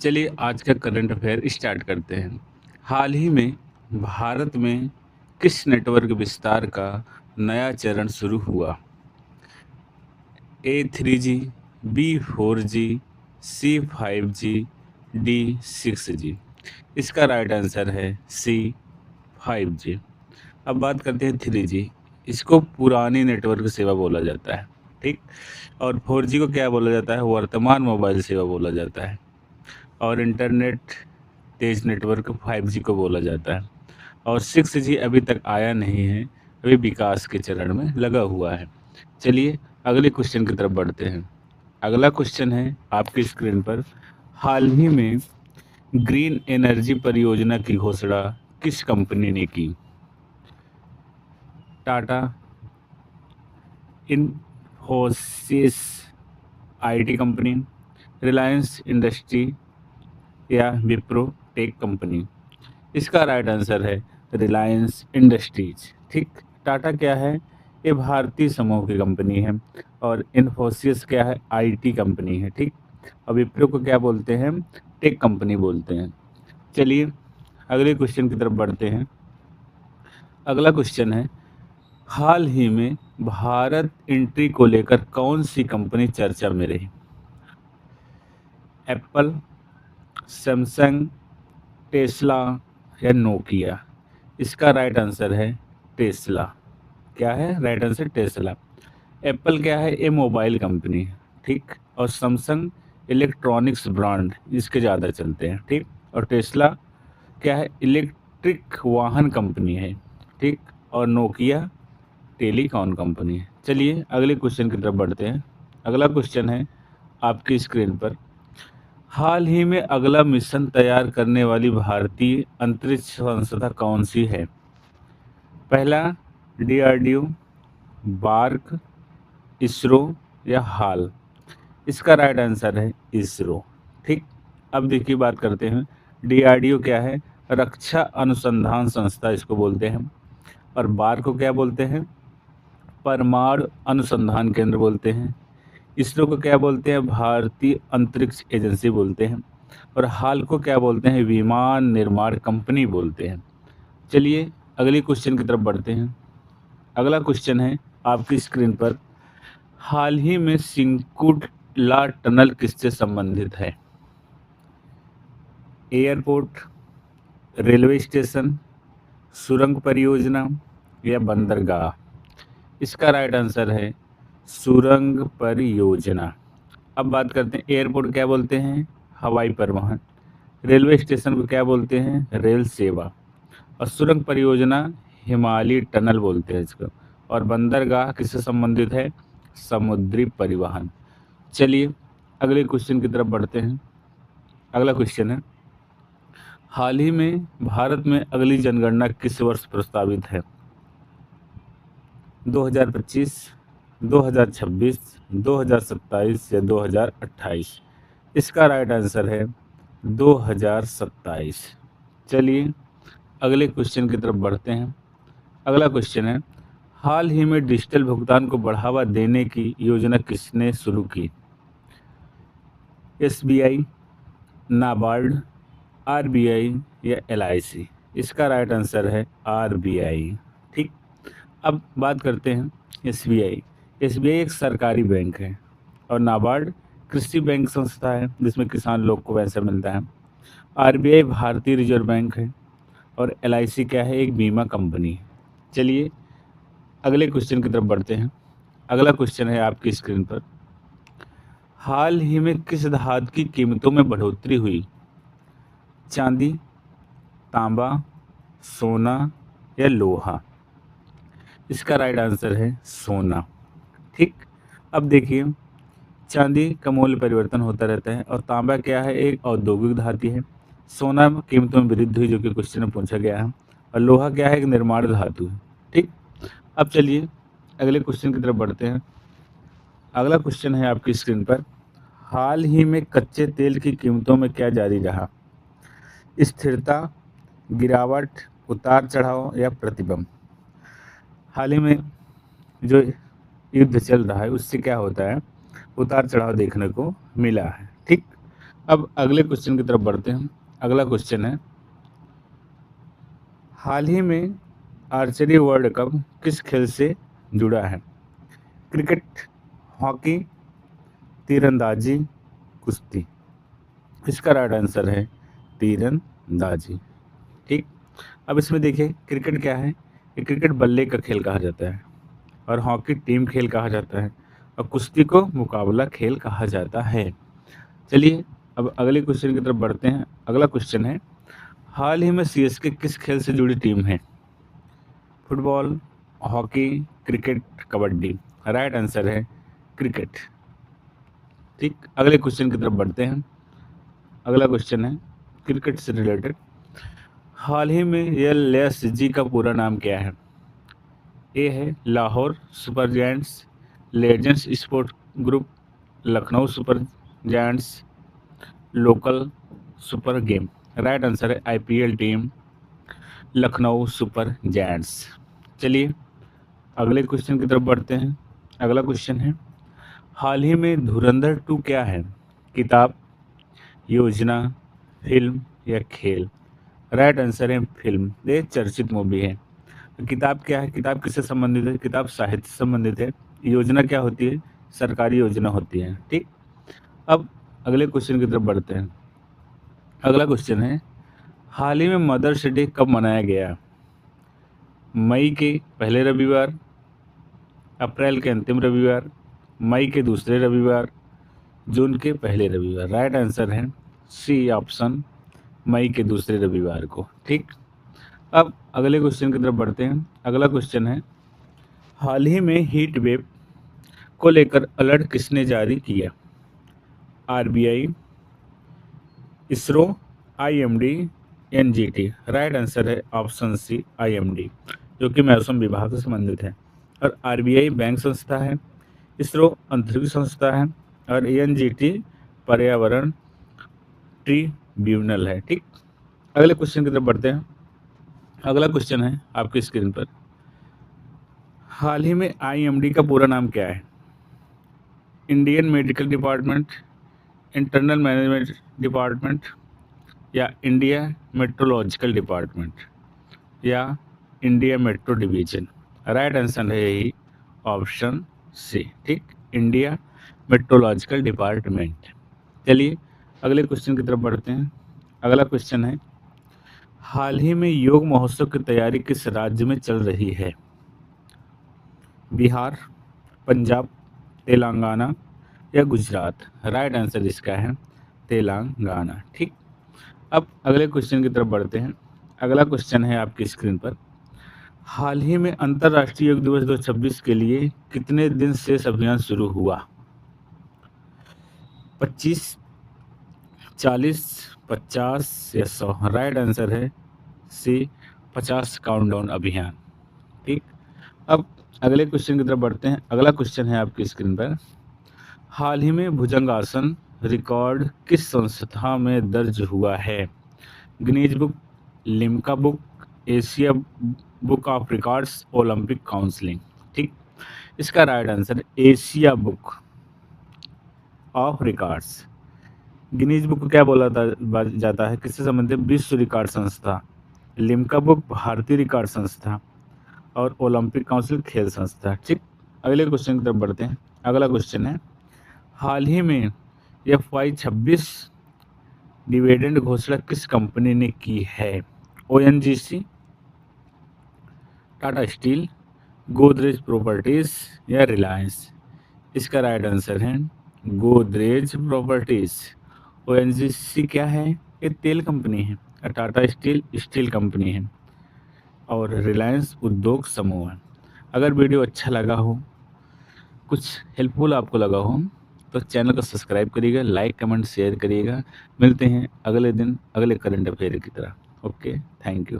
चलिए आज का करंट अफेयर स्टार्ट करते हैं। हाल ही में भारत में किस नेटवर्क विस्तार का नया चरण शुरू हुआ? ए 3G, बी 4G, सी 5G, डी 6G। इसका राइट आंसर है सी 5G। अब बात करते हैं 3G। इसको पुरानी नेटवर्क सेवा बोला जाता है, ठीक। और 4G को क्या बोला जाता है? वर्तमान मोबाइल सेवा बोला जाता है। और इंटरनेट तेज नेटवर्क 5G को बोला जाता है। और 6G अभी तक आया नहीं है, अभी विकास के चरण में लगा हुआ है। चलिए अगले क्वेश्चन की तरफ बढ़ते हैं। अगला क्वेश्चन है आपकी स्क्रीन पर, हाल ही में ग्रीन एनर्जी परियोजना की घोषणा किस कंपनी ने की? Tata, Infosys IT company, Reliance industry या विप्रो टेक कंपनी। इसका राइट आंसर है रिलायंस इंडस्ट्रीज, ठीक। टाटा क्या है? ये भारतीय समूह की कंपनी है। और इन्फोसिस क्या है? आईटी कंपनी है, ठीक। और विप्रो को क्या बोलते हैं? टेक कंपनी बोलते हैं। चलिए अगले क्वेश्चन की तरफ बढ़ते हैं। अगला क्वेश्चन है, हाल ही में भारत एंट्री को लेकर कौन सी कंपनी चर्चा में रही? एप्पल, सैमसंग, टेस्ला या नोकिया। इसका राइट आंसर है टेस्ला। क्या है राइट आंसर? टेस्ला। एप्पल क्या है? ये मोबाइल कंपनी है, ठीक। और सैमसंग इलेक्ट्रॉनिक्स ब्रांड इसके ज़्यादा चलते हैं, ठीक। और टेस्ला क्या है? इलेक्ट्रिक वाहन कंपनी है, ठीक। और नोकिया टेलीकॉम कंपनी है। चलिए अगले क्वेश्चन की तरफ बढ़ते हैं। अगला क्वेश्चन है आपकी स्क्रीन पर, हाल ही में अगला मिशन तैयार करने वाली भारतीय अंतरिक्ष संस्था कौन सी है? पहला डीआरडीओ, बार्क, इसरो या हाल। इसका राइट आंसर है इसरो, ठीक। अब देखिए बात करते हैं, डीआरडीओ क्या है? रक्षा अनुसंधान संस्था इसको बोलते हैं। और बार्क को क्या बोलते हैं? परमाणु अनुसंधान केंद्र बोलते हैं। इसरो को क्या बोलते हैं? भारतीय अंतरिक्ष एजेंसी बोलते हैं। और हाल को क्या बोलते हैं? विमान निर्माण कंपनी बोलते हैं। चलिए अगली क्वेश्चन की तरफ बढ़ते हैं। अगला क्वेश्चन है आपकी स्क्रीन पर, हाल ही में सिंकुला टनल किससे संबंधित है? एयरपोर्ट, रेलवे स्टेशन, सुरंग परियोजना या बंदरगाह। इसका राइट आंसर है सुरंग परियोजना। अब बात करते हैं, एयरपोर्ट क्या बोलते हैं? हवाई परिवहन। रेलवे स्टेशन को क्या बोलते हैं? रेल सेवा। और सुरंग परियोजना हिमालय टनल बोलते हैं इसको। और बंदरगाह किससे संबंधित है? समुद्री परिवहन। चलिए अगले क्वेश्चन की तरफ बढ़ते हैं। अगला क्वेश्चन है, हाल ही में भारत में अगली जनगणना किस वर्ष प्रस्तावित है? 2025, 2026, 2027 या 2028। इसका राइट आंसर है 2027। चलिए अगले क्वेश्चन की तरफ बढ़ते हैं। अगला क्वेश्चन है, हाल ही में डिजिटल भुगतान को बढ़ावा देने की योजना किसने शुरू की? एसबीआई, नाबार्ड, आरबीआई या एलआईसी। इसका राइट आंसर है आरबीआई, ठीक। अब बात करते हैं एसबीआई। एसबीआई एक सरकारी बैंक है। और नाबार्ड कृषि बैंक संस्था है जिसमें किसान लोग को पैसा मिलता है। आरबीआई भारतीय रिजर्व बैंक है। और एलआईसी क्या है? एक बीमा कंपनी है। चलिए अगले क्वेश्चन की तरफ बढ़ते हैं। अगला क्वेश्चन है आपकी स्क्रीन पर, हाल ही में किस धातु की कीमतों में बढ़ोतरी हुई? चांदी, तांबा, सोना या लोहा। इसका राइट आंसर है सोना, ठीक। अब देखिए, चांदी का मूल्य परिवर्तन होता रहता है। और तांबा क्या है? एक औद्योगिक धातु है। सोना कीमतों में वृद्धि हुई जो कि क्वेश्चन में पूछा गया है। और लोहा क्या है? एक निर्माण धातु है, ठीक। अब चलिए अगले क्वेश्चन की तरफ बढ़ते हैं। अगला क्वेश्चन है आपकी स्क्रीन पर, हाल ही में कच्चे तेल की कीमतों में क्या जारी रहा? स्थिरता, गिरावट, उतार चढ़ाव या प्रतिबंध। हाल ही में जो युद्ध चल रहा है उससे क्या होता है? उतार चढ़ाव देखने को मिला है, ठीक। अब अगले क्वेश्चन की तरफ बढ़ते हैं। अगला क्वेश्चन है, हाल ही में आर्चरी वर्ल्ड कप किस खेल से जुड़ा है? क्रिकेट, हॉकी, तीरंदाजी, कुश्ती। इसका राइट आंसर है तीरंदाजी। ठीक। अब इसमें देखिए क्रिकेट क्या है, ये क्रिकेट बल्ले का खेल कहा जाता है, और हॉकी टीम खेल कहा जाता है, और कुश्ती को मुकाबला खेल कहा जाता है। चलिए अब अगले क्वेश्चन की तरफ बढ़ते हैं। अगला क्वेश्चन है, हाल ही में सीएसके किस खेल से जुड़ी टीम है? Football, hockey, cricket, kabaddi. Right answer है क्रिकेट। ठीक। अगले क्वेश्चन की तरफ बढ़ते हैं। अगला क्वेश्चन है क्रिकेट से रिलेटेड, हाल ही में एलएसजी का पूरा नाम क्या है? ए है Lahore super giants, legends sport group, Lucknow super giants, local super game. Right answer है IPL team Lucknow super giants. चलिए अगले क्वेश्चन की तरफ बढ़ते हैं। अगला क्वेश्चन है, हाल ही में धुरंधर 2 क्या है? किताब, योजना, फिल्म या खेल? राइट आंसर है फिल्म। ये चर्चित मूवी है। किताब क्या है? किताब किससे संबंधित है? किताब साहित्य से संबंधित है। योजना क्या होती है? सरकारी योजना होती है। ठीक। अब अगले क्वेश्चन की तरफ बढ़ते हैं। अगला क्वेश्चन है, हाल ही में मदर्स डे कब मनाया गया? मई के पहले रविवार, अप्रैल के अंतिम रविवार, मई के दूसरे रविवार, जून के पहले रविवार। राइट आंसर है सी ऑप्शन, मई के दूसरे रविवार को। ठीक। अब अगले क्वेश्चन की तरफ बढ़ते हैं। अगला क्वेश्चन है, हाल ही में हीट वेव को लेकर अलर्ट किसने जारी किया? RBI, ISRO, IMD, NGT. Right answer है ऑप्शन सी आईएमडी, जो कि मौसम विभाग से संबंधित है। और आरबीआई बैंक संस्था है, इसरो अंतरिक्ष संस्था है, और एनजीटी पर्यावरण ट्रिब्यूनल है। ठीक। अगले क्वेश्चन की तरफ बढ़ते हैं। अगला क्वेश्चन है आपकी स्क्रीन पर, हाल ही में आईएमडी का पूरा नाम क्या है? Indian medical department, internal management department, या इंडिया मेट्रोलॉजिकल डिपार्टमेंट, या India metro division. Right answer है यही ऑप्शन सी। ठीक, इंडिया मेट्रोलॉजिकल डिपार्टमेंट। चलिए अगले क्वेश्चन की तरफ बढ़ते हैं। अगला क्वेश्चन है, हाल ही में योग महोत्सव की तैयारी किस राज्य में चल रही है? बिहार, पंजाब, तेलंगाना या गुजरात? राइट आंसर इसका है तेलंगाना। ठीक। अब अगले क्वेश्चन की तरफ बढ़ते हैं। अगला क्वेश्चन है आपकी स्क्रीन पर, हाल ही में अंतर्राष्ट्रीय योग दिवस 2026 के लिए कितने दिन शेष अभियान शुरू हुआ? 25, 40, 50 या 100? राइट आंसर है सी 50 काउंटडाउन अभियान। ठीक। अब अगले क्वेश्चन की तरफ बढ़ते हैं। अगला क्वेश्चन है आपकी स्क्रीन पर, हाल ही में भुजंगासन रिकॉर्ड किस संस्था में दर्ज हुआ है? Guinness book, Limca book, Asia book of records, Olympic counselling. ठीक। इसका right answer Asia book of records. Guinness book को क्या बोला जाता है? किससे संबंधित? विश्व रिकॉर्ड संस्था। लिम्का बुक भारतीय रिकॉर्ड संस्था, और ओलंपिक काउंसिल खेल संस्था। ठीक। अगले क्वेश्चन की तरफ बढ़ते हैं। अगला क्वेश्चन है, हाल ही में FY26 डिविडेंड घोषणा किस कंपनी ने की है? ONGC, Tata steel, Godrej properties या रिलायंस? इसका राइट आंसर है गोदरेज प्रॉपर्टीज। ओएनजीसी क्या है? ये तेल कंपनी है, और टाटा स्टील स्टील कंपनी है, और रिलायंस उद्योग समूह है। अगर वीडियो अच्छा लगा हो, कुछ हेल्पफुल आपको लगा हो, तो चैनल को सब्सक्राइब करिएगा, लाइक कमेंट शेयर करिएगा। मिलते हैं अगले दिन अगले करंट अफेयर की तरह। Okay, thank you.